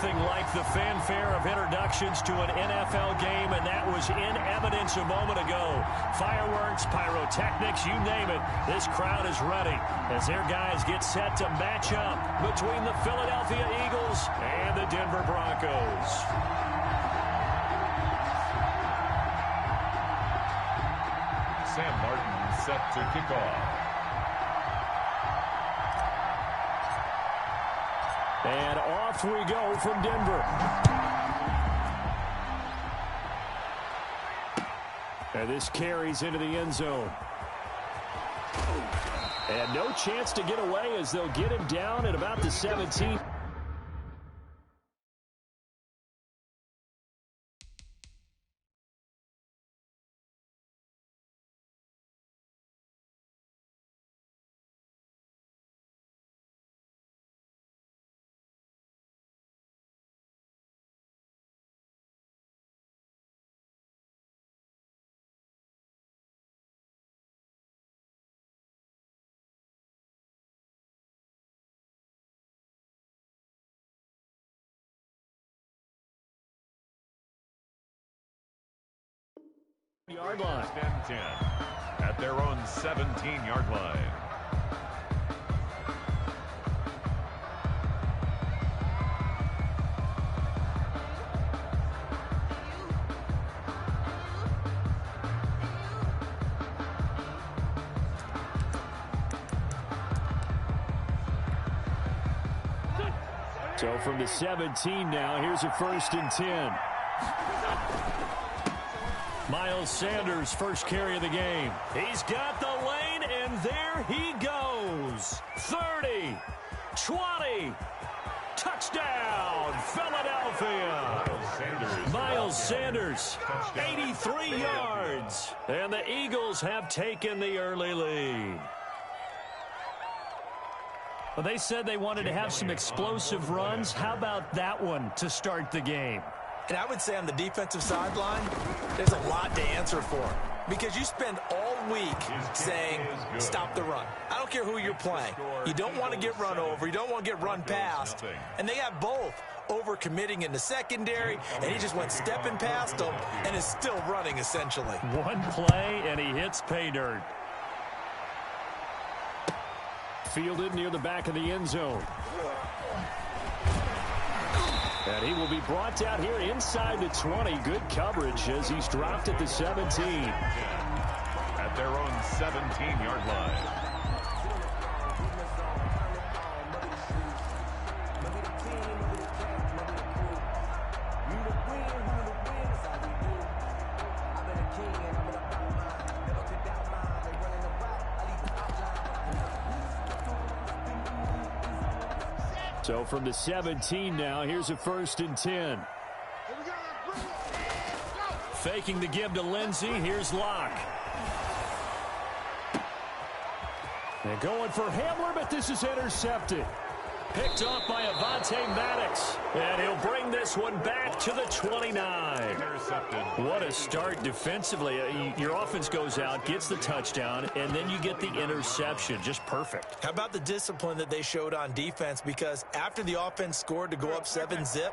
Nothing like the fanfare of introductions to an NFL game, and that was in evidence a moment ago. Fireworks, pyrotechnics, you name it. This crowd is ready as their guys get set to match up between the Philadelphia Eagles and the Denver Broncos. Sam Martin set to kick off. And off we go from Denver. And this carries into the end zone. And no chance to get away as they'll get him down at about the 17. Yard line. 10 at their own 17-yard line. So from the 17 now, here's a 1st and 10. Miles Sanders, first carry of the game. He's got the lane, and there he goes. 30, 20, touchdown, Philadelphia. Miles Sanders, 83 yards. And the Eagles have taken the early lead. Well, they said they wanted to have some explosive runs. How about that one to start the game? And I would say on the defensive sideline, there's a lot to answer for. Because you spend all week saying, stop the run. I don't care who you're playing. You don't want to get run over. You don't want to get run past. And they have both. Over-committing in the secondary, and he just went stepping past them and is still running, essentially. One play, and he hits pay dirt. Fielded near the back of the end zone. And he will be brought down here inside the 20. Good coverage as he's dropped at the 17. At their own 17-yard line. So from the 17 now, here's a 1st and 10. Faking the give to Lindsey. Here's Locke. And going for Hamler, but this is intercepted. Picked off by Avonte Maddox. And he'll bring this one back to the 29. Intercepted. What a start defensively. Your offense goes out, gets the touchdown, and then you get the interception. Just perfect. How about the discipline that they showed on defense? Because after the offense scored to go up 7-zip,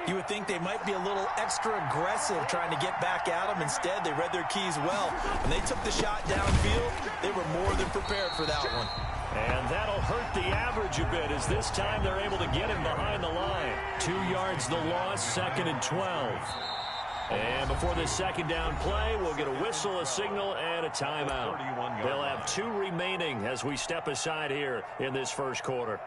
you would think they might be a little extra aggressive trying to get back at them. Instead, they read their keys well. When they took the shot downfield, they were more than prepared for that one. And that'll hurt the average a bit as this time they're able to get him behind the line. 2 yards the loss, 2nd and 12. And before this second down play, we'll get a whistle, a signal, and a timeout. They'll have 2 remaining as we step aside here in this first quarter.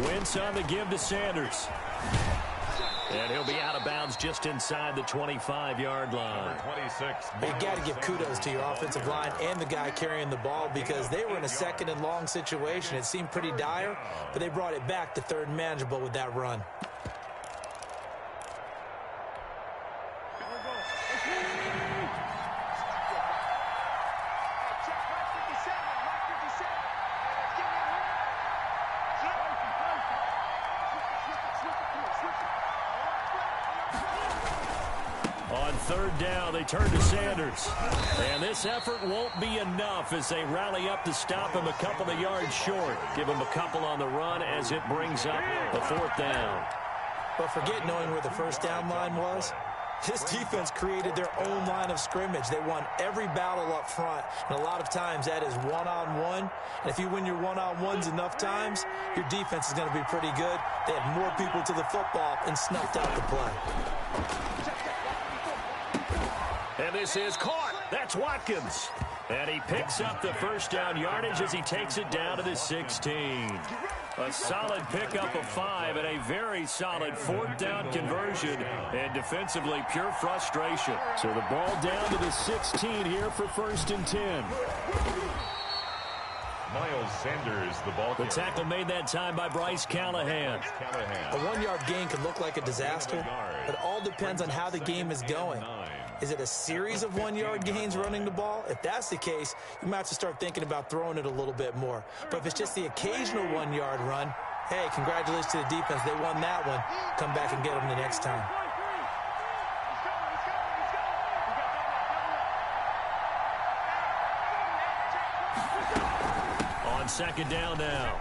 Wentz on the give to Sanders. And he'll be out of bounds just inside the 25-yard line. 26. You got to give kudos to your offensive line and the guy carrying the ball because they were in a 2nd and long situation. It seemed pretty dire, but they brought it back to 3rd and manageable with that run. third down, they turn to Sanders. And this effort won't be enough as they rally up to stop him a couple of yards short. Give him a couple on the run as it brings up the fourth down. But forget knowing where the first down line was. This defense created their own line of scrimmage. They won every battle up front, and a lot of times that is one-on-one. And if you win your one-on-ones enough times, your defense is going to be pretty good. They had more people to the football and snuffed out the play. And this is caught. That's Watkins. And he picks up the first down yardage as he takes it down to the 16. A solid pickup of 5 and a very solid fourth down conversion. And defensively, pure frustration. So the ball down to the 16 here for 1st and 10. Miles Sanders, the ball carrier. The tackle made that time by Bryce Callahan. A 1-yard gain can look like a disaster, but it all depends on how the game is going. Is it a series of 1-yard gains running the ball? If that's the case, you might have to start thinking about throwing it a little bit more. But if it's just the occasional 1-yard run, hey, congratulations to the defense. They won that one. Come back and get them the next time. On second down now,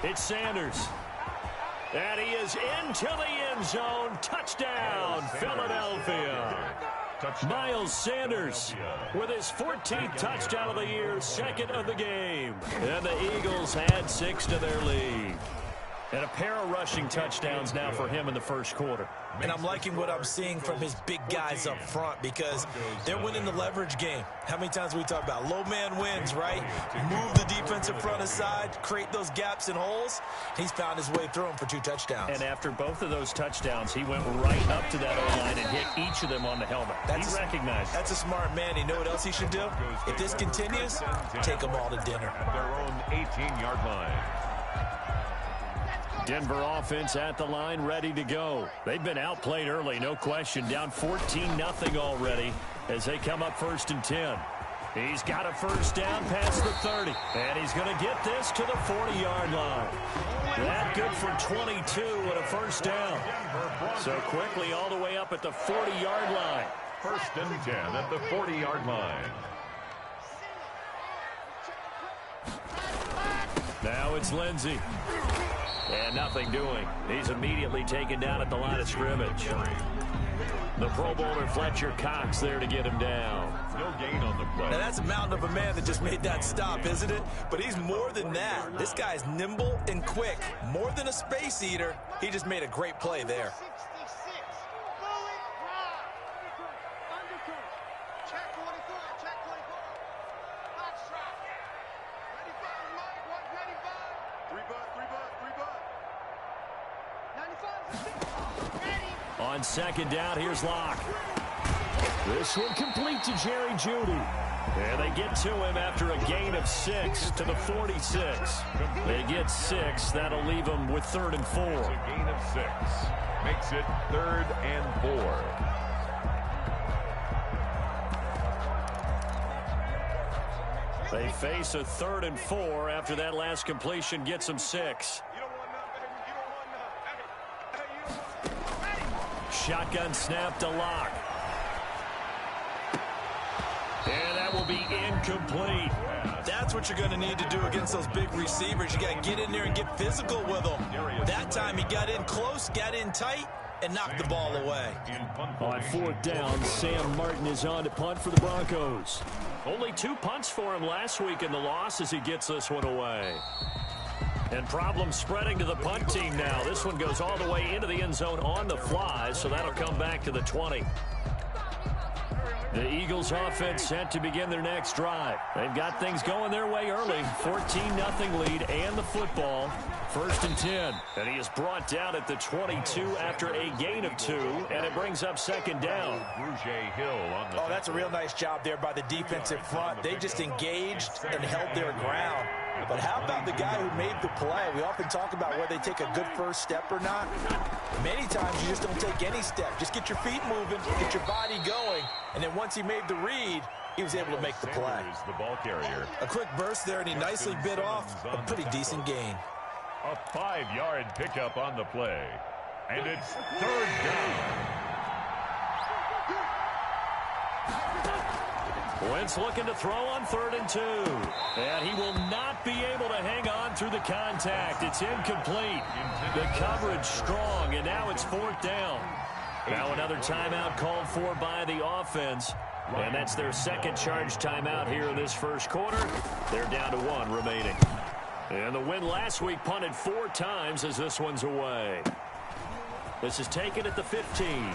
it's Sanders. And he is into the end zone. Touchdown, Philadelphia. Miles Sanders with his 14th touchdown of the year, 2nd of the game. And the Eagles add 6 to their lead. And a pair of rushing touchdowns now for him in the first quarter. And I'm liking what I'm seeing from his big guys up front because they're winning the leverage game. How many times we talk about low man wins, right? Move the defensive front aside, create those gaps and holes. He's found his way through them for 2 touchdowns. And after both of those touchdowns, he went right up to that O-line and hit each of them on the helmet. He recognized it. That's a smart man. You know what else he should do? If this continues, take them all to dinner. At their own 18-yard line. Denver offense at the line, ready to go. They've been outplayed early, no question. Down 14-0 already as they come up 1st and 10. He's got a first down past the 30. And he's going to get this to the 40-yard line. That good for 22 and a first down. So quickly all the way up at the 40-yard line. 1st and 10 at the 40-yard line. Now it's Lindsey. And nothing doing. He's immediately taken down at the line of scrimmage. The Pro Bowler Fletcher Cox there to get him down. No gain on the play. Now that's a mountain of a man that just made that stop, isn't it? But he's more than that. This guy's nimble and quick. More than a space eater. He just made a great play there. On second down, here's Locke. This one complete to Jerry Jeudy. And they get to him after a gain of 6 to the 46. They get 6. That'll leave them with 3rd and 4. It's a gain of 6. Makes it 3rd and 4. They face a 3rd and 4 after that last completion gets them 6. Shotgun snap to Locke. And that will be incomplete. That's what you're going to need to do against those big receivers. You got to get in there and get physical with them. That time he got in close, got in tight, and knocked the ball away. On 4th down, Sam Martin is on to punt for the Broncos. Only 2 punts for him last week in the loss as he gets this one away. And problems spreading to the punt team now. This one goes all the way into the end zone on the fly, so that'll come back to the 20. The Eagles offense set to begin their next drive. They've got things going their way early. 14-0 lead and the football. 1st and 10. And he is brought down at the 22 after a gain of 2, and it brings up 2nd down. Oh, that's a real nice job there by the defensive front. They just engaged and held their ground. But how about the guy who made the play? We often talk about whether they take a good first step or not. Many times you just don't take any step. Just get your feet moving, get your body going, and then once he made the read, he was able to make the play. The ball carrier. A quick burst there, and he nicely bit off a pretty decent gain. A 5-yard pickup on the play. And it's 3rd down. Wentz looking to throw on 3rd and 2. And he will not be able to hang on through the contact. It's incomplete. The coverage strong, and now it's 4th down. Now another timeout called for by the offense. And that's their second charge timeout here in this first quarter. They're down to 1 remaining. And the win last week punted 4 times as this one's away. This is taken at the 15.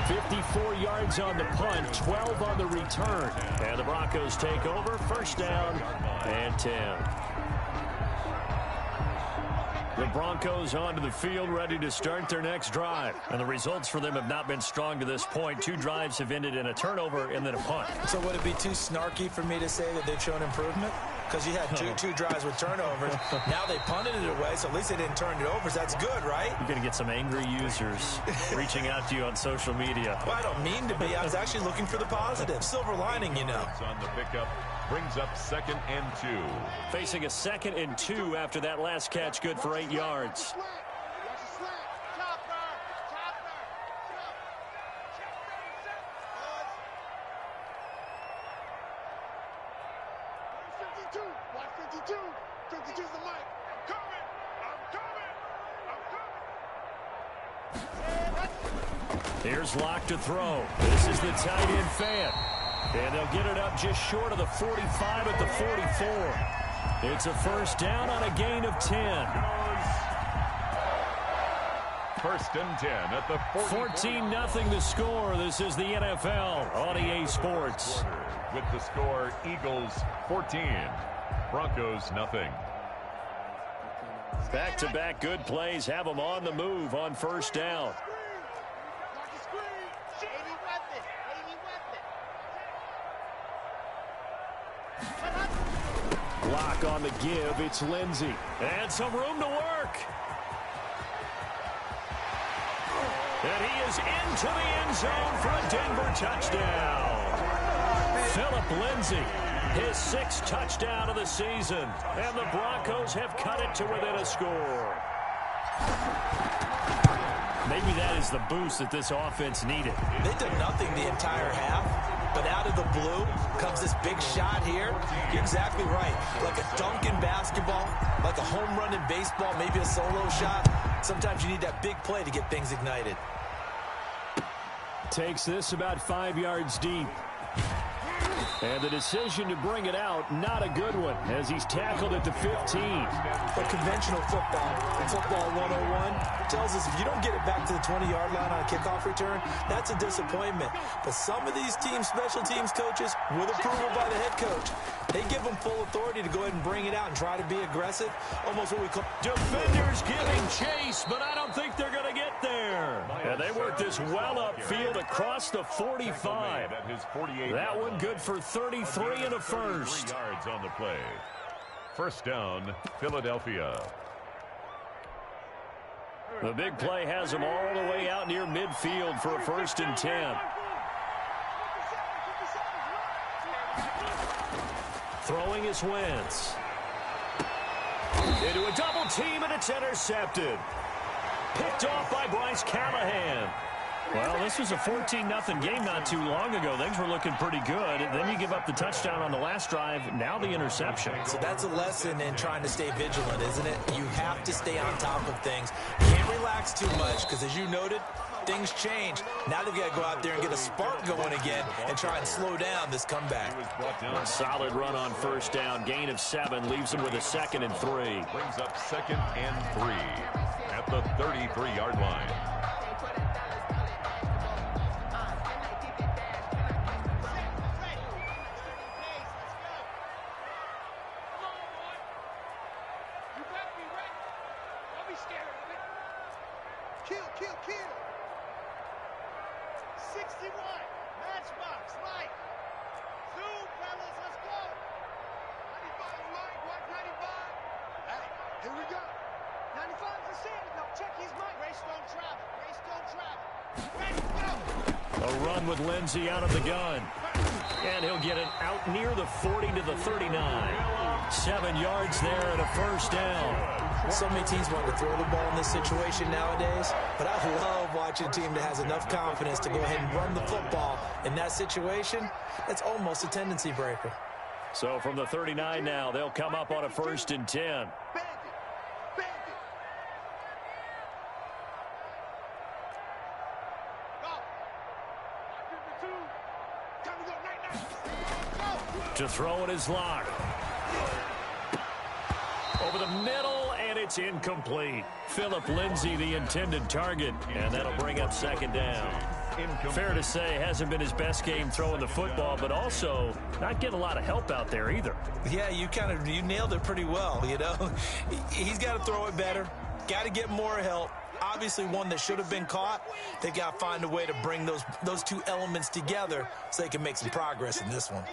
54 yards on the punt, 12 on the return. And the Broncos take over, 1st down and 10. The Broncos onto the field, ready to start their next drive. And the results for them have not been strong to this point. 2 drives have ended in a turnover and then a punt. So would it be too snarky for me to say that they've shown improvement? Because you had two drives with turnovers. Now they punted it away, so at least they didn't turn it over. So that's good, right? You're going to get some angry users reaching out to you on social media. Well, I don't mean to be. I was actually looking for the positive. Silver lining, you know. On the pickup, brings up 2nd and 2. Facing a 2nd and 2 after that last catch, good for 8 yards. Here's Locke to throw. This is the tight end fan. And they'll get it up just short of the 45 at the 44. It's a 1st down on a gain of 10. 1st and 10 at the 14-0 the score. This is the NFL on EA Sports. With the score, Eagles 14, Broncos nothing. Back-to-back good plays have them on the move on 1st down. Lock on the give. It's Lindsey. And some room to work. And he is into the end zone for a Denver touchdown. Phillip Lindsay, his 6th touchdown of the season. And the Broncos have cut it to within a score. Maybe that is the boost that this offense needed. They did nothing the entire half. But out of the blue comes this big shot here. You're exactly right. Like a dunk in basketball, like a home run in baseball, maybe a solo shot. Sometimes you need that big play to get things ignited. Takes this about 5 yards deep. And the decision to bring it out, not a good one, as he's tackled at the 15. But conventional football 101, tells us if you don't get it back to the 20-yard line on a kickoff return, that's a disappointment. But some of these special teams coaches, with approval by the head coach, they give them full authority to go ahead and bring it out and try to be aggressive. Almost what we call... Defenders giving chase, but I don't think they're going to get there. And they work this well upfield across the 45. That one good for 33 and a 1st. Yards on the play. 1st down, Philadelphia. The big play has them all the way out near midfield for a 1st and 10. Throwing is Wentz. Into a double team, and it's intercepted. Picked off by Bryce Callahan. Well, this was a 14-0 game not too long ago. Things were looking pretty good. Then you give up the touchdown on the last drive. Now the interception. So that's a lesson in trying to stay vigilant, isn't it? You have to stay on top of things. Can't relax too much because, as you noted, things change. Now they've got to go out there and get a spark going again and try and slow down this comeback. A solid run on 1st down. Gain of 7 leaves them with a 2nd and 3. Brings up 2nd and 3 at the 33-yard line. Kill. 61. Matchbox. Light. Zoom, fellas. Let's go. 95 light. What, 95? Hey, here we go. 95 is the standard. Now check his mic. Race don't travel. A run with Lindsey out of the gun. And he'll get it out near the 40 to the 39. 7 yards there and a first down. So many teams want to throw the ball in this situation nowadays, but I love watching a team that has enough confidence to go ahead and run the football. In that situation, it's almost a tendency breaker. So from the 39 now, they'll come up on a 1st and 10. To throw it is Locke. Over the middle, and it's incomplete. Phillip Lindsay, the intended target, and that'll bring up 2nd down. Fair to say, hasn't been his best game throwing the football, but also not getting a lot of help out there either. Yeah, you nailed it pretty well, you know. He's got to throw it better, got to get more help. Obviously one that should have been caught. They've got to find a way to bring those two elements together so they can make some progress in this one.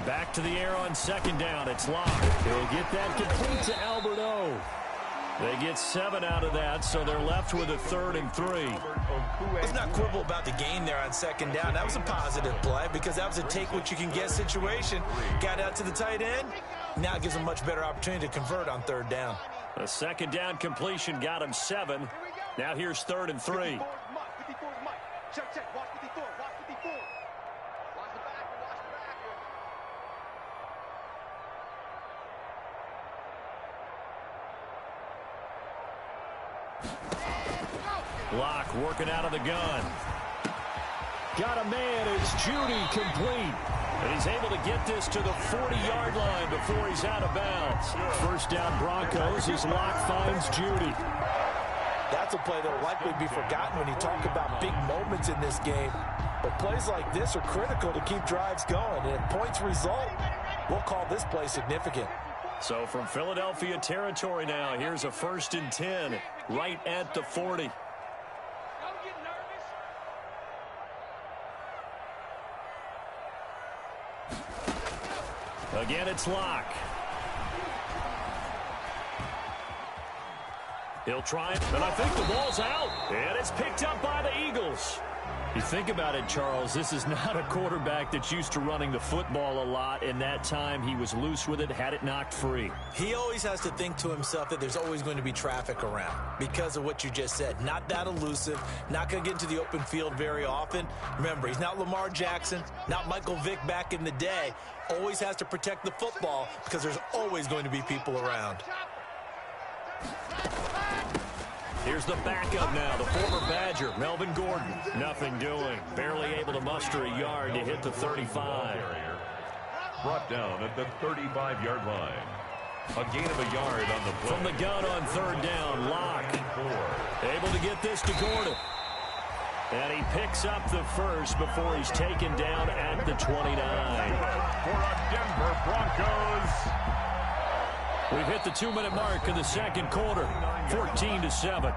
Back to the air on 2nd down. It's Locke. He'll get that complete to Alberto. They get 7 out of that, so they're left with a 3rd and 3. Let's not quibble about the gain there on 2nd down. That was a positive play because that was a take-what-you-can-get situation. Got out to the tight end. Now it gives them a much better opportunity to convert on 3rd down. A 2nd down completion got him 7. Now here's 3rd and 3. Check, check. Watch 54. Watch 54. Watch the back. Watch the back. Locke working out of the gun. Got a man. It's Judy complete. And he's able to get this to the 40-yard line before he's out of bounds. 1st down Broncos as Locke finds Judy. That's a play that will likely be forgotten when you talk about big moments in this game. But plays like this are critical to keep drives going. And if points result, we'll call this play significant. So from Philadelphia territory now, here's a 1st and 10 right at the 40. Again, it's Locke. He'll try it, and I think the ball's out. And it's picked up by the Eagles. You think about it, Charles, this is not a quarterback that's used to running the football a lot. In that time, he was loose with it, had it knocked free. He always has to think to himself that there's always going to be traffic around because of what you just said. Not that elusive, not going to get into the open field very often. Remember, he's not Lamar Jackson, not Michael Vick back in the day. Always has to protect the football because there's always going to be people around. Here's the backup now, the former Badger, Melvin Gordon. Nothing doing. Barely able to muster a yard to hit the 35. Brought down at the 35-yard line. A gain of a yard on the play. From the gun on 3rd down, Locke. Able to get this to Gordon. And he picks up the first before he's taken down at the 29. For a Denver Broncos. We've hit the 2-minute mark in the 2nd quarter, 14-7.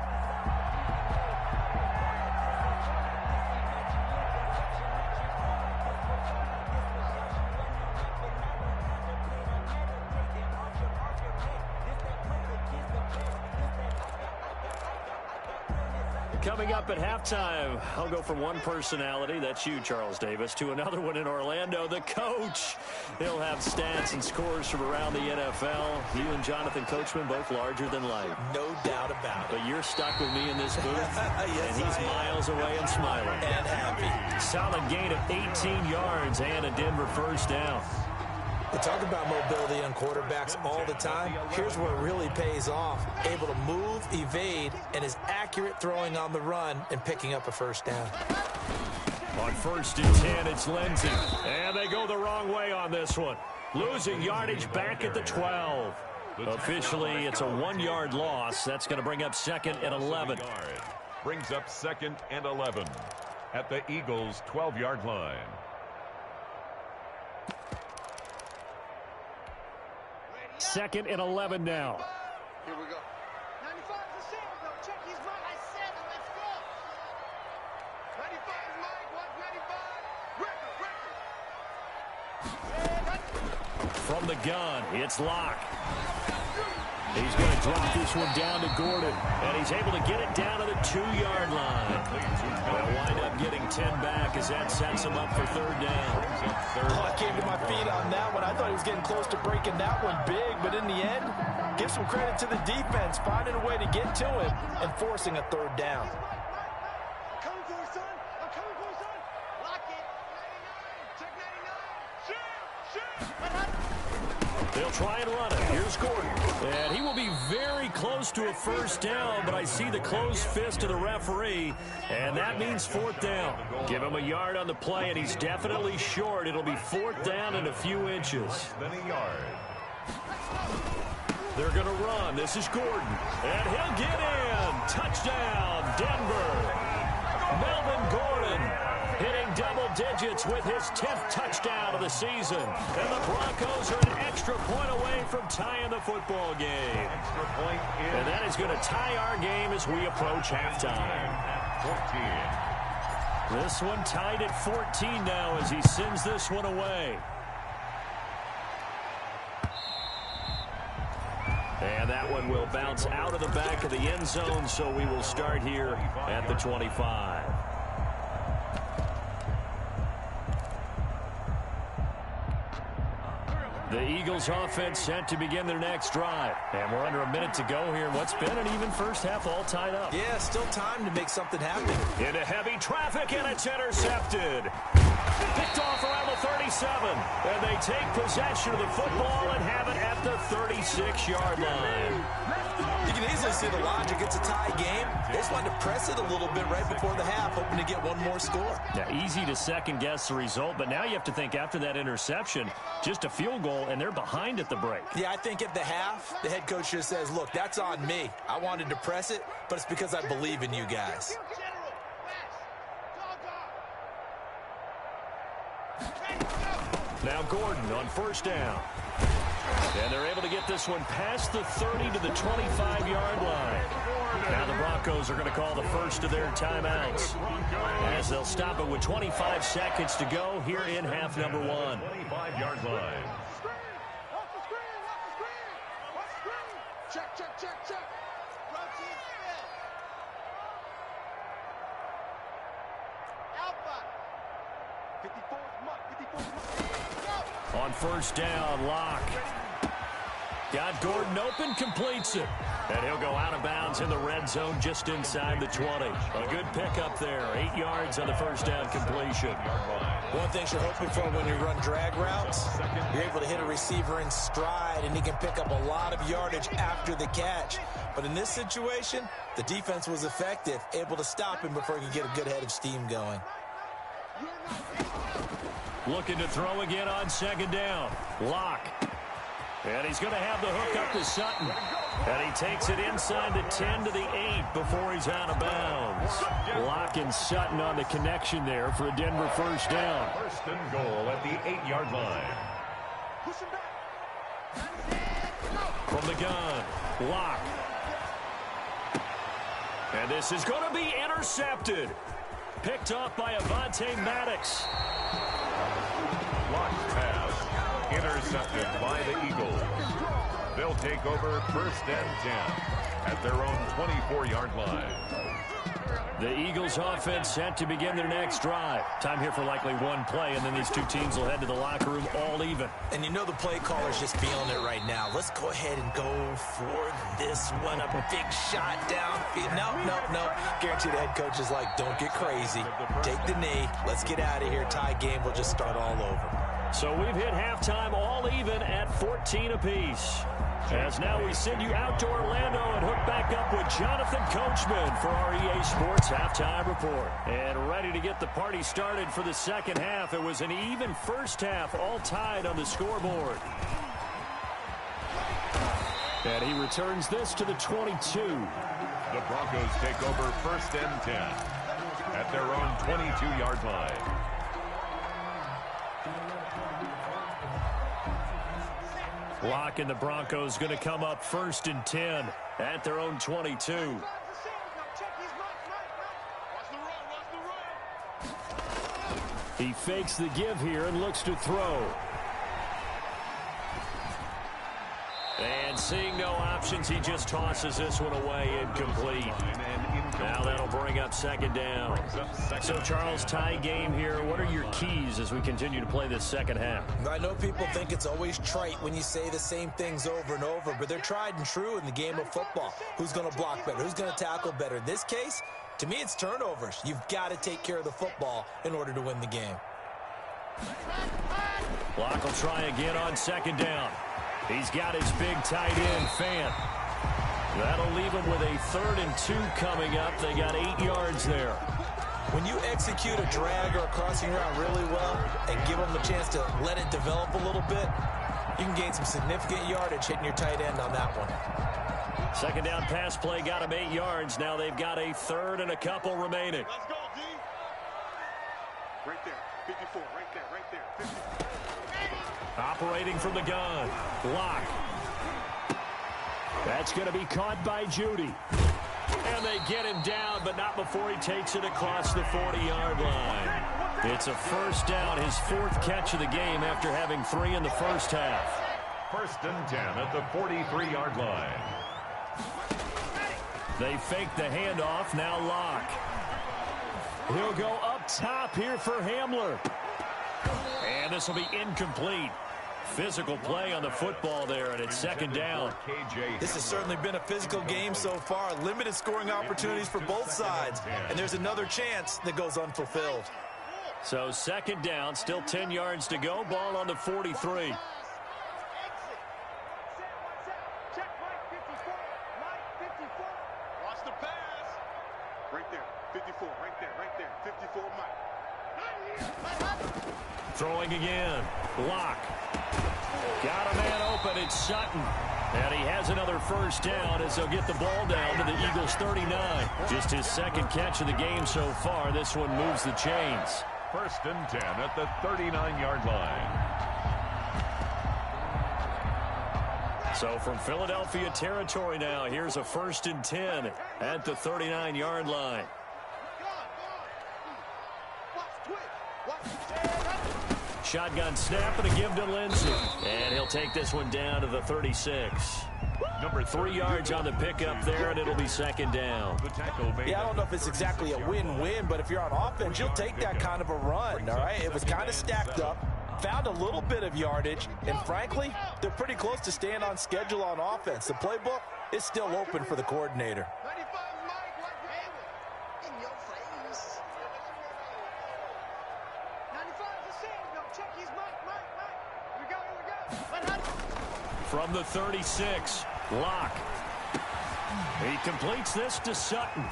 Coming up at halftime, I'll go from one personality, that's you, Charles Davis, to another one in Orlando, the coach. He'll have stats and scores from around the NFL. You and Jonathan Coachman, both larger than life. No doubt about it. But you're stuck with me in this booth, Yes, and he's miles away and smiling. And happy. Solid gain of 18 yards and a Denver 1st down. We talk about mobility on quarterbacks all the time. Here's where it really pays off. Able to move, evade, and is accurate throwing on the run and picking up a 1st down. On 1st and 10, it's Lindsey. And they go the wrong way on this one. Losing yardage back at the 12. Officially, it's a 1-yard loss. That's going to bring up 2nd and 11. Brings up 2nd and 11 at the Eagles' 12-yard line. Second and 11 now. Here we go. 95 is the same. No, check. He's right. I said it. Let's go. 95 is Mike. Watch 95. Record. From the gun, it's Locke. He's going to drop this one down to Gordon, and he's able to get it down to the 2-yard line. They'll wind up getting 10 back as that sets him up for third down. I came to my feet on that one. I thought he was getting close to breaking that one big, but in the end, give some credit to the defense, finding a way to get to him and forcing a third down. They'll try and run it. Here's Gordon. And he will be very close to a first down, but I see the closed fist of the referee, and that means fourth down. Give him a yard on the play, and he's definitely short. It'll be fourth down and a few inches. They're going to run. This is Gordon. And he'll get in. Touchdown, Denver. Melvin Gordon hitting double digits with his 10th touchdown of the season. And the Broncos are an extra point away from tying the football game. And that is going to tie our game as we approach halftime. 14. This one tied at 14 now as he sends this one away. And that one will bounce out of the back of the end zone, so we will start here at the 25. The Eagles offense set to begin their next drive. And we're under a minute to go here. What's been an even first half all tied up. Yeah, still time to make something happen. Into heavy traffic, and it's intercepted. Picked off around the 37. And they take possession of the football and have it at the 36-yard line. You can easily see the logic. It's a tie game. They just wanted to press it a little bit right before the half, hoping to get one more score. Yeah, easy to second-guess the result, but now you have to think after that interception, just a field goal, and they're behind at the break. Yeah, I think at the half, the head coach just says, look, that's on me. I wanted to press it, but it's because I believe in you guys. Now Gordon on first down. And they're able to get this one past the 30 to the 25-yard line. Now the Broncos are going to call the first of their timeouts, as they'll stop it with 25 seconds to go here in half number one. 25-yard line. Check, check, check, check. Rotate spin. Alpha. 54 Go. On first down, Locke. Got Gordon open, completes it. And he'll go out of bounds in the red zone just inside the 20. A good pickup there. 8 yards on the first down completion. One thing you're hoping for when you run drag routes, you're able to hit a receiver in stride, and he can pick up a lot of yardage after the catch. But in this situation, the defense was effective, able to stop him before he could get a good head of steam going. Looking to throw again on second down. Locke. And he's going to have the hook up to Sutton. And he takes it inside the 10 to the 8 before he's out of bounds. Locke and Sutton on the connection there for a Denver first down. First and goal at the 8-yard line. From the gun, Locke. And this is going to be intercepted. Picked off by Avonte Maddox. Blocked pass. Intercepted by the Eagles. They'll take over first and 10 at their own 24-yard line. The Eagles offense set to begin their next drive. Time here for likely one play, and then these two teams will head to the locker room all even. And you know the play caller's just feeling it right now. Let's go ahead and go for this one. A big shot downfield. No. Guarantee the head coach is like, don't get crazy. Take the knee. Let's get out of here. Tie game. We'll just start all over. So we've hit halftime all even at 14 apiece. As now we send you out to Orlando and hook back up with Jonathan Coachman for our EA Sports Halftime Report. And ready to get the party started for the second half. It was an even first half, all tied on the scoreboard. And he returns this to the 22. The Broncos take over first and 10 at their own 22-yard line. Locke and the Broncos going to come up first and 10 at their own 22. He fakes the give here and looks to throw. And seeing no options, he just tosses this one away incomplete. Now that'll bring up second down. So, Charles, tie game here. What are your keys as we continue to play this second half? I know people think it's always trite when you say the same things over and over, but they're tried and true in the game of football. Who's going to block better? Who's going to tackle better? In this case, to me, it's turnovers. You've got to take care of the football in order to win the game. Block will try again on second down. He's got his big tight end, Fant. That'll leave him with a 3rd and 2 coming up. They got 8 yards there. When you execute a drag or a crossing route really well and give them a chance to let it develop a little bit, you can gain some significant yardage hitting your tight end on that one. Second down pass play got him 8 yards. Now they've got a 3rd and a couple remaining. Let's go, D. Right there. 54. Right there. Right there. 54. Operating from the gun. Block. That's going to be caught by Judy. And they get him down, but not before he takes it across the 40-yard line. It's a first down, his 4th catch of the game after having 3 in the first half. 1st and 10 at the 43-yard line. They fake the handoff, now Locke. He'll go up top here for Hamler. And this will be incomplete. Physical play on the football there, and it's second down. This has certainly been a physical game so far. Limited scoring opportunities for both sides. And there's another chance that goes unfulfilled. So second down, still 10 yards to go. Ball on the 43. Watch the pass. Right there. 54. Right there. Right there. 54, Mike. Throwing again. Block. Got a man open. It's Sutton. And he has another first down as they'll get the ball down to the Eagles' 39. Just his 2nd catch of the game so far. This one moves the chains. 1st and 10 at the 39-yard line. So from Philadelphia territory now, here's a 1st and 10 at the 39-yard line. Shotgun snap and a give to Lindsey. And he'll take this one down to the 36. Number 3 yards on the pickup there, and it'll be second down. Yeah, I don't know if it's exactly a win-win, but if you're on offense, you'll take that kind of a run, all right? It was kind of stacked up, found a little bit of yardage, and frankly, they're pretty close to staying on schedule on offense. The playbook is still open for the coordinator. From the 36, Locke. He completes this to Sutton.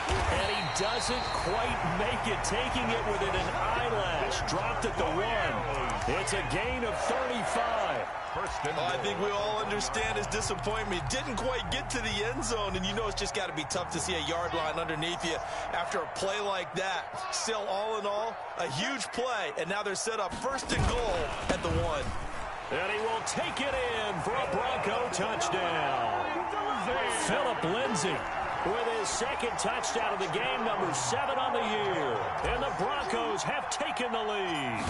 And he doesn't quite make it, taking it within an eyelash. Dropped at the 1. It's a gain of 35. I think we all understand his disappointment. He didn't quite get to the end zone, and you know it's just got to be tough to see a yard line underneath you after a play like that. Still, all in all, a huge play, and now they're set up 1st and goal at the 1. And he will take it in for a Bronco touchdown. Philip Lindsay with his 2nd touchdown of the game, number 7 on the year. And the Broncos have taken the lead.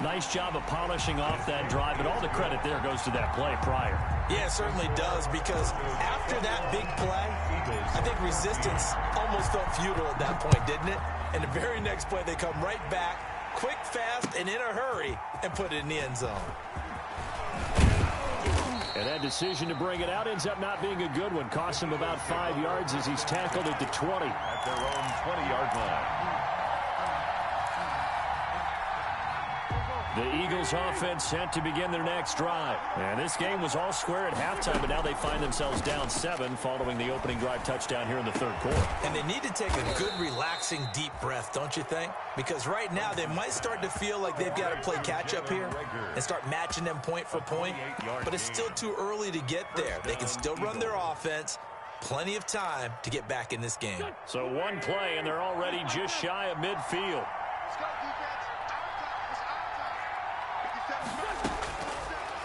Nice job of polishing off that drive, but all the credit there goes to that play prior. Yeah, it certainly does, because after that big play, I think resistance almost felt futile at that point, didn't it? And the very next play, they come right back, quick, fast, and in a hurry, and put it in the end zone. And that decision to bring it out ends up not being a good one. Costs him about 5 yards as he's tackled at the 20. At their own 20-yard line. The Eagles offense set to begin their next drive. And this game was all square at halftime, but now they find themselves down 7 following the opening drive touchdown here in the 3rd quarter. And they need to take a good, relaxing, deep breath, don't you think? Because right now they might start to feel like they've got to play catch-up here and start matching them point for point. But it's still too early to get there. They can still run their offense. Plenty of time to get back in this game. So one play, and they're already just shy of midfield.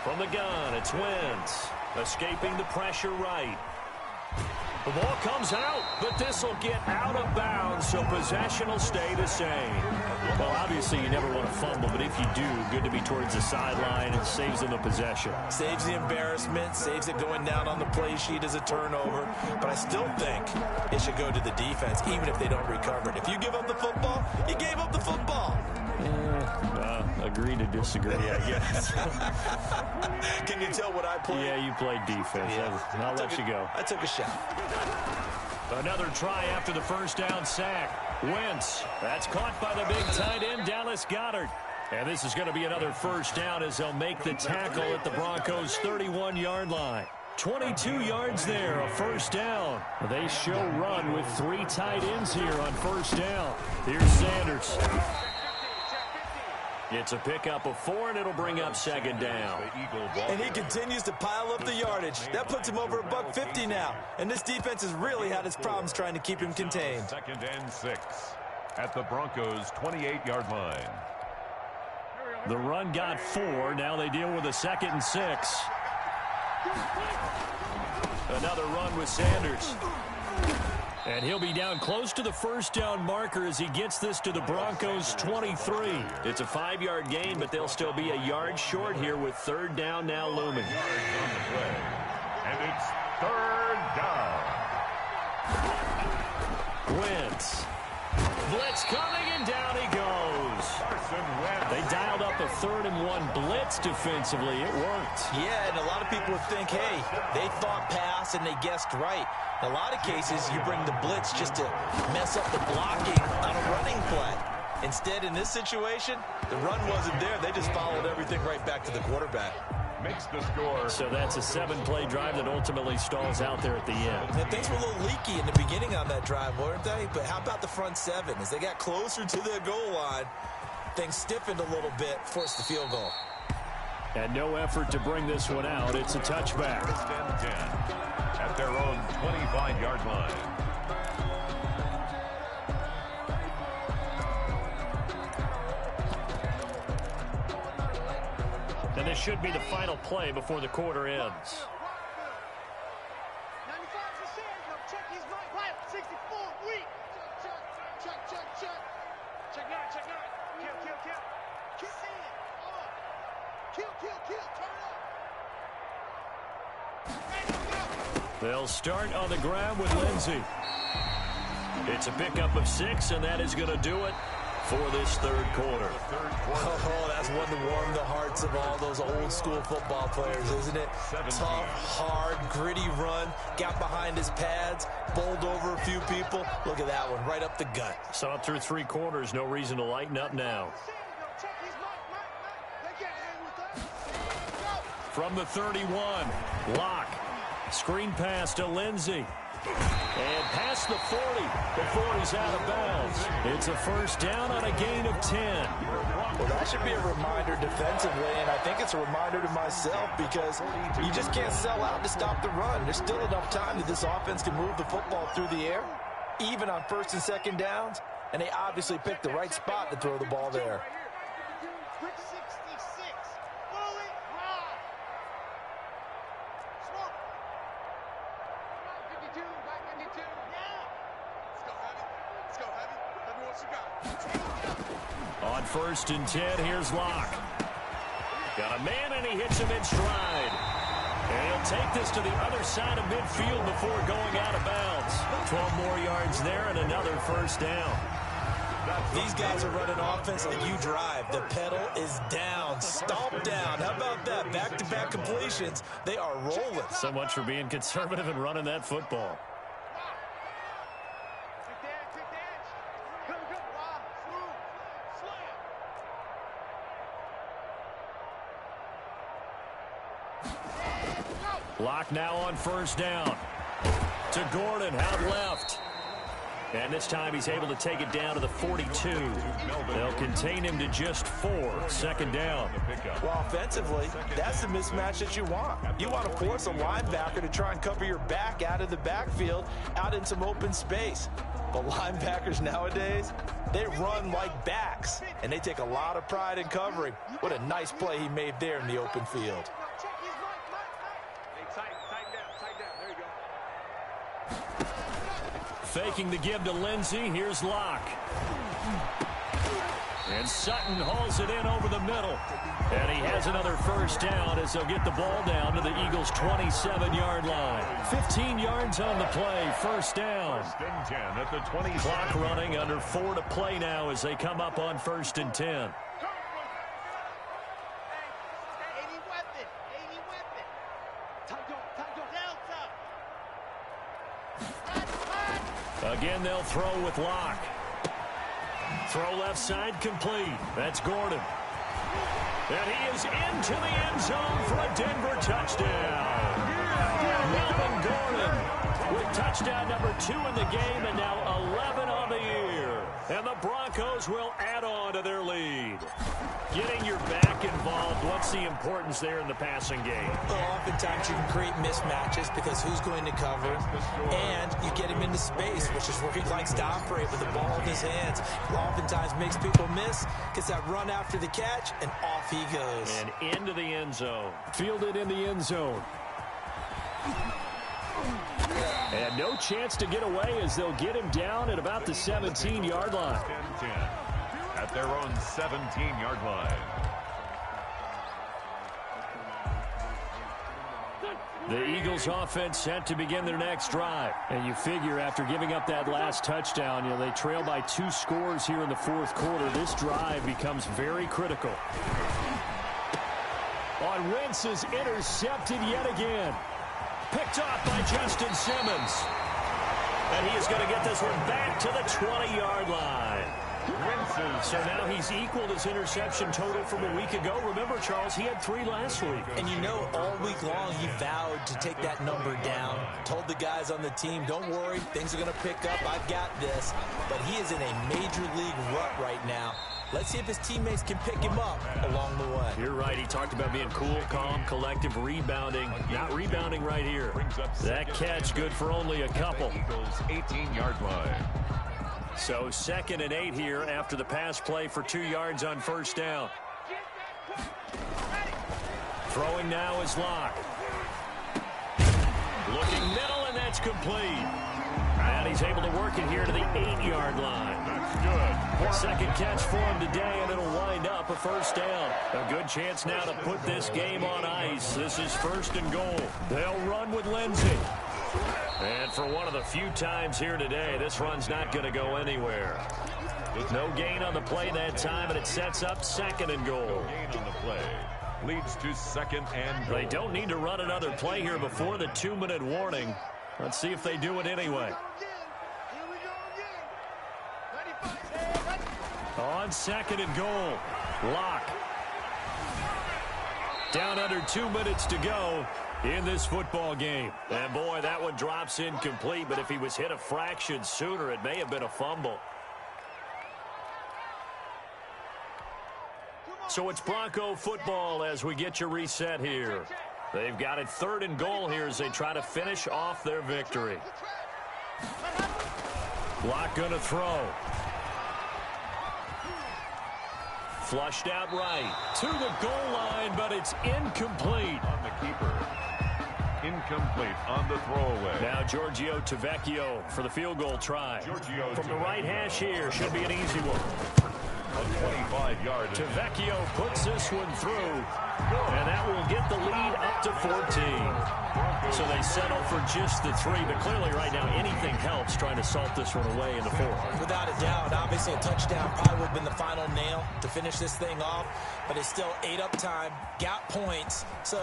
From the gun, it's Wentz. Escaping the pressure right. The ball comes out, but this will get out of bounds, so possession will stay the same. Well, obviously you never want to fumble, but if you do, good to be towards the sideline and saves them the possession. Saves the embarrassment, saves it going down on the play sheet as a turnover, but I still think it should go to the defense, even if they don't recover it. If you give up the football, you gave up the football. Agree to disagree, I guess. Can you tell what I played? Yeah, you played defense. Yeah. I'll let you go. I took a shot. Another try after the first down sack. Wentz. That's caught by the big tight end, Dallas Goedert. And this is going to be another first down as they'll make the tackle at the Broncos' 31-yard line. 22 yards there, a first down. They show run with 3 tight ends here on first down. Here's Sanders. It's a pickup of 4, and it'll bring up second down. And he continues to pile up the yardage. That puts him over $150 now. And this defense has really had its problems trying to keep him contained. 2nd and 6 at the Broncos' 28-yard line. The run got 4. Now they deal with a 2nd and 6. Another run with Sanders. And he'll be down close to the first down marker as he gets this to the Broncos' 23. It's a 5-yard gain, but they'll still be a yard short here with third down now looming. And it's 3rd down. Wentz. Blitz coming, and down he goes. They dialed up a 3rd and 1 blitz defensively. It worked. Yeah, and a lot of people would think, hey, they thought pass and they guessed right. In a lot of cases, you bring the blitz just to mess up the blocking on a running play. Instead, in this situation, the run wasn't there. They just followed everything right back to the quarterback. Makes the score. So that's a 7-play drive that ultimately stalls out there at the end. And things were a little leaky in the beginning on that drive, weren't they? But how about the front 7? As they got closer to the goal line, things stiffened a little bit, forced the field goal. And no effort to bring this one out. It's a touchback. 1st and 10 at their own 25-yard line. And this should be the final play before the quarter ends. 95 to Sanders. Check his right. 64. Weak. Check. Check 9. Kill. Keep saying. Kill. Turn up. They'll start on the ground with Lindsey. It's a pickup of 6, and that is going to do it for this third quarter. Oh, that's one to warm the hearts of all those old-school football players, isn't it? Tough, hard, gritty run, got behind his pads, bowled over a few people. Look at that one, right up the gut. Saw it through 3 quarters, no reason to lighten up now. From the 31, Locke. Screen pass to Lindsey. And past the 40 before he's out of bounds. It's a first down on a gain of 10. Well, that should be a reminder defensively, and I think it's a reminder to myself because you just can't sell out to stop the run. There's still enough time that this offense can move the football through the air, even on 1st and 2nd downs, and they obviously picked the right spot to throw the ball there. On 1st and 10, here's Locke. Got a man, and he hits him in stride. And he'll take this to the other side of midfield before going out of bounds. 12 more yards there and another first down. These guys are running offense that you drive. The pedal is down, stomp down. How about that? Back-to-back completions. They are rolling. So much for being conservative and running that football. Locke now on first down. To Gordon, out left. And this time he's able to take it down to the 42. They'll contain him to just 4. 2nd down. Well, offensively, that's the mismatch that you want. You want to force a linebacker to try and cover your back out of the backfield, out in some open space. But linebackers nowadays, they run like backs, and they take a lot of pride in covering. What a nice play he made there in the open field. faking the give to Lindsey. Here's Locke. And Sutton hauls it in over the middle. And he has another first down as they'll get the ball down to the Eagles' 27-yard line. 15 yards on the play, first down. First and 10 at the 20. Clock running, under 4 to play now as they come up on 1st and 10. Again, they'll throw with Locke. Throw left side complete. That's Gordon. And he is into the end zone for a Denver touchdown. Melvin Gordon with touchdown number 2 in the game and now 11 on the year. And the Broncos will add on to their lead. Getting your back involved, what's the importance there in the passing game? Well, oftentimes you can create mismatches because who's going to cover, and you get him into space, which is where he likes to operate with the ball in his hands. Oftentimes makes people miss, gets that run after the catch, and off he goes. And into the end zone. Fielded in the end zone. And no chance to get away as they'll get him down at about the 17-yard line. 10 at their own 17-yard line. The Eagles offense set to begin their next drive. And you figure after giving up that last touchdown, they trail by 2 scores here in the 4th quarter. This drive becomes very critical. On Wentz is intercepted yet again. Picked off by Justin Simmons. And he is going to get this one back to the 20-yard line. So now he's equaled his interception total from a week ago. Remember, Charles, he had 3 last week. And all week long he vowed to take that number down. Told the guys on the team, don't worry, things are going to pick up. I've got this. But he is in a major league rut right now. Let's see if his teammates can pick him up along the way. You're right. He talked about being cool, calm, collective, rebounding. Not rebounding right here. That catch good for only a couple. Eagles 18-yard line. So 2nd and 8 here after the pass play for 2 yards on first down. Throwing now is Locke. Looking middle, and that's complete. And he's able to work it here to the 8-yard line. That's good. 2nd catch for him today, and it'll wind up a first down. A good chance now to put this game on ice. This is 1st and goal. They'll run with Lindsey. And for one of the few times here today, this run's not going to go anywhere. No gain on the play that time, and it sets up 2nd and goal. No gain on the play. Leads to 2nd and goal. They don't need to run another play here before the 2-minute warning. Let's see if they do it anyway. On 2nd and goal, Locke. Down under 2 minutes to go in this football game. And boy, that one drops incomplete, but if he was hit a fraction sooner, it may have been a fumble. So it's Bronco football as we get you reset here. They've got it 3rd and goal here as they try to finish off their victory. Locke gonna throw. Flushed out right to the goal line, but it's incomplete. On the keeper. Incomplete on the throwaway. Now Giorgio Tavecchio for the field goal try. From the right hash here, should be an easy one. A 25-yard. Tavecchio puts this one through, and that will get the lead up to 14. So they settle for just the 3, but clearly right now anything helps trying to salt this one away in the 4th. Without a doubt, obviously a touchdown probably would have been the final nail to finish this thing off, but it's still 8 up time, got points, so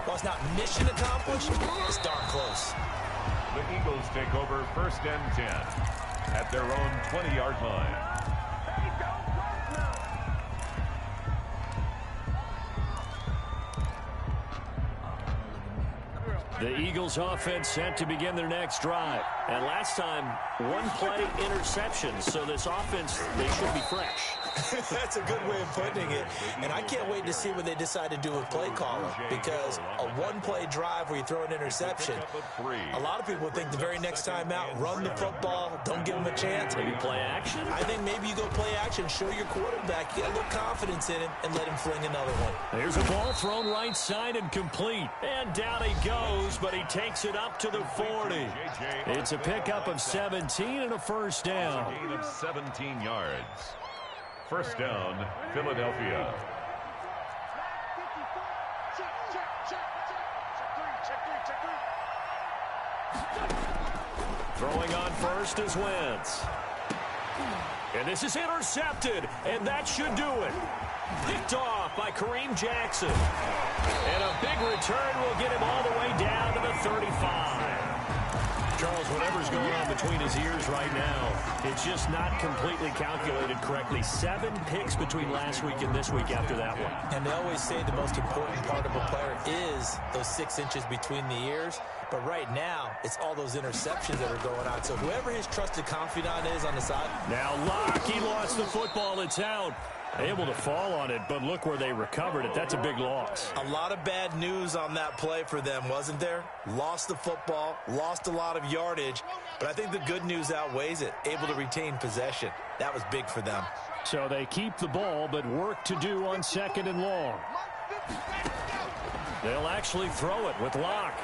while it's not mission accomplished, it's darn close. The Eagles take over 1st and 10 at their own 20-yard line. The Eagles offense set to begin their next drive. And last time, 1 play interception. So this offense, they should be fresh. That's a good way of putting it. And I can't wait to see what they decide to do with play calling, because a one-play drive where you throw an interception, a lot of people think the very next time out, run the football, don't give them a chance. Maybe play action? I think maybe you go play action, show your quarterback, get a little confidence in him, and let him fling another one. There's a ball thrown right side and complete. And down he goes, but he takes it up to the 40. It's a pickup of 17 and a first down. Gain of 17 yards. First down, Philadelphia. Throwing on first is Wentz. And this is intercepted, and that should do it. Picked off by Kareem Jackson. And a big return will get him all the way down to the 35. Charles, whatever's going on between his ears right now, it's just not completely calculated correctly. 7 picks between last week and this week after that one. And they always say the most important part of a player is those 6 inches between the ears. But right now, it's all those interceptions that are going on. So whoever his trusted confidant is on the side. Now Locke, he lost the football. It's out. Able to fall on it, but look where they recovered it. That's a big loss. A lot of bad news on that play for them, wasn't there? Lost the football, lost a lot of yardage, but I think the good news outweighs it. Able to retain possession. That was big for them. So they keep the ball, but work to do on 2nd and long. They'll actually throw it with Locke.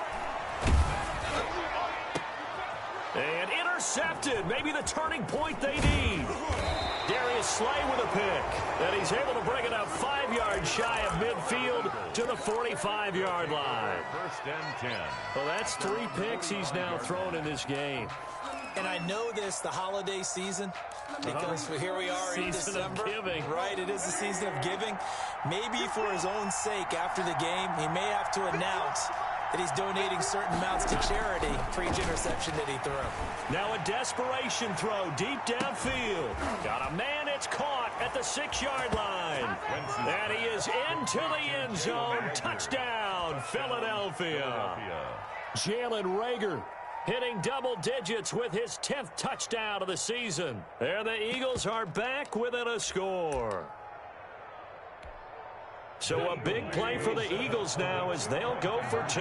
And intercepted. Maybe the turning point they need. Darius Slay with a pick. And he's able to bring it up 5 yards shy of midfield to the 45-yard line. First and 10. Well, that's 3 picks he's now thrown in this game. And I know this, the holiday season, because here we are in December. Season of giving. Right, it is the season of giving. Maybe for his own sake after the game, he may have to announce that he's donating certain amounts to charity for each interception that he threw. Now a desperation throw deep downfield. Got a man, it's caught at the 6-yard line. And he is into the end zone. Touchdown, Philadelphia. Jalen Reagor hitting double digits with his 10th touchdown of the season. There the Eagles are back within a score. So a big play for the Eagles now as they'll go for 2.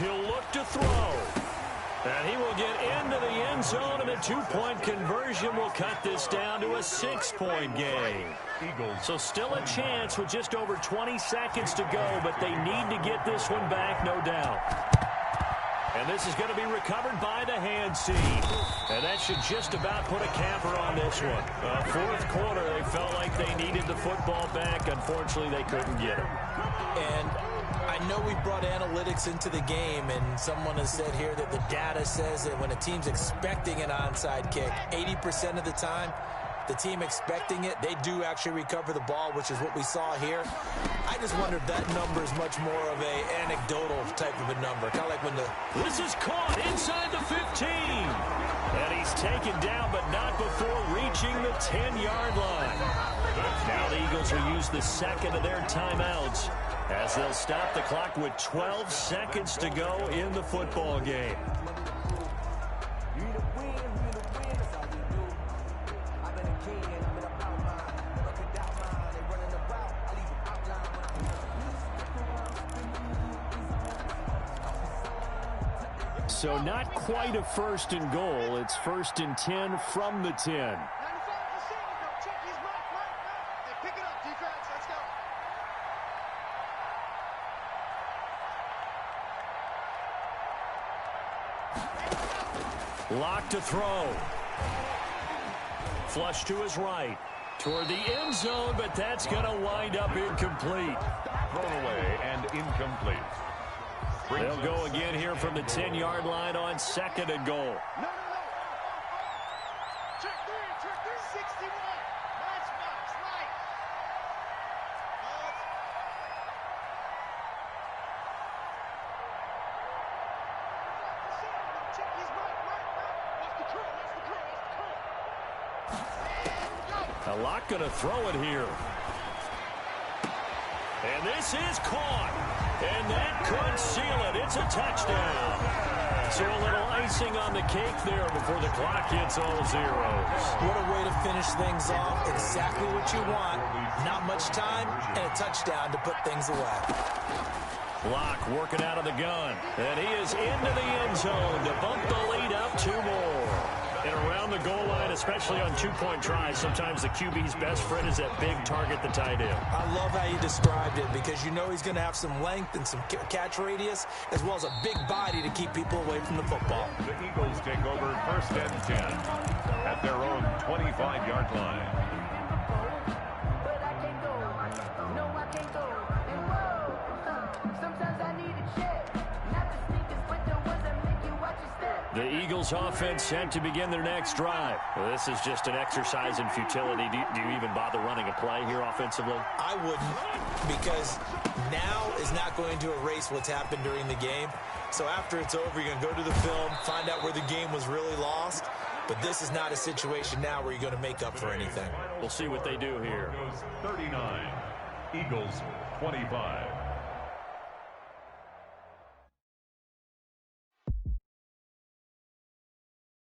He'll look to throw. And he will get into the end zone, and a 2-point conversion will cut this down to a 6-point game. So still a chance with just over 20 seconds to go, but they need to get this one back, no doubt. And this is going to be recovered by the hands team. And that should just about put a capper on this one. Fourth quarter, they felt like they needed the football back. Unfortunately, they couldn't get it. And I know we brought analytics into the game, and someone has said here that the data says that when a team's expecting an onside kick, 80% of the time, the team expecting it, they do actually recover the ball, which is what we saw here. I just wonder if that number is much more of a anecdotal type of a number. Kind of like when the... This is caught inside the 15. And he's taken down, but not before reaching the 10-yard line. Now the Eagles will use the second of their timeouts as they'll stop the clock with 12 seconds to go in the football game. So not quite a 1st and goal. It's 1st and 10 from the 10. 95 to 7. Go check his mark. Hey, pick it up, defense. Let's go. Lock to throw. Flush to his right. Toward the end zone, but that's going to wind up incomplete. Thrown away and incomplete. They'll go again here from the 10-yard line on 2nd and goal. No. Check 3. 61. Nice box. Nice. Check his right. Watch the curl. A lot going to throw it here. And this is caught. And that could seal it. It's a touchdown. So a little icing on the cake there before the clock hits all zeros. What a way to finish things off. Exactly what you want. Not much time and a touchdown to put things away. Locke working out of the gun. And he is into the end zone to bump the lead up 2 more. And around the goal line, especially on two-point tries, sometimes the QB's best friend is that big target, the tight end. I love how you described it because you know he's going to have some length and some catch radius as well as a big body to keep people away from the football. The Eagles take over 1st and 10 at their own 25-yard line. The Eagles offense set to begin their next drive. Well, this is just an exercise in futility. Do you even bother running a play here offensively? I wouldn't, because now is not going to erase what's happened during the game. So after it's over, you're going to go to the film, find out where the game was really lost. But this is not a situation now where you're going to make up for anything. We'll see what they do here. 39, Eagles 25.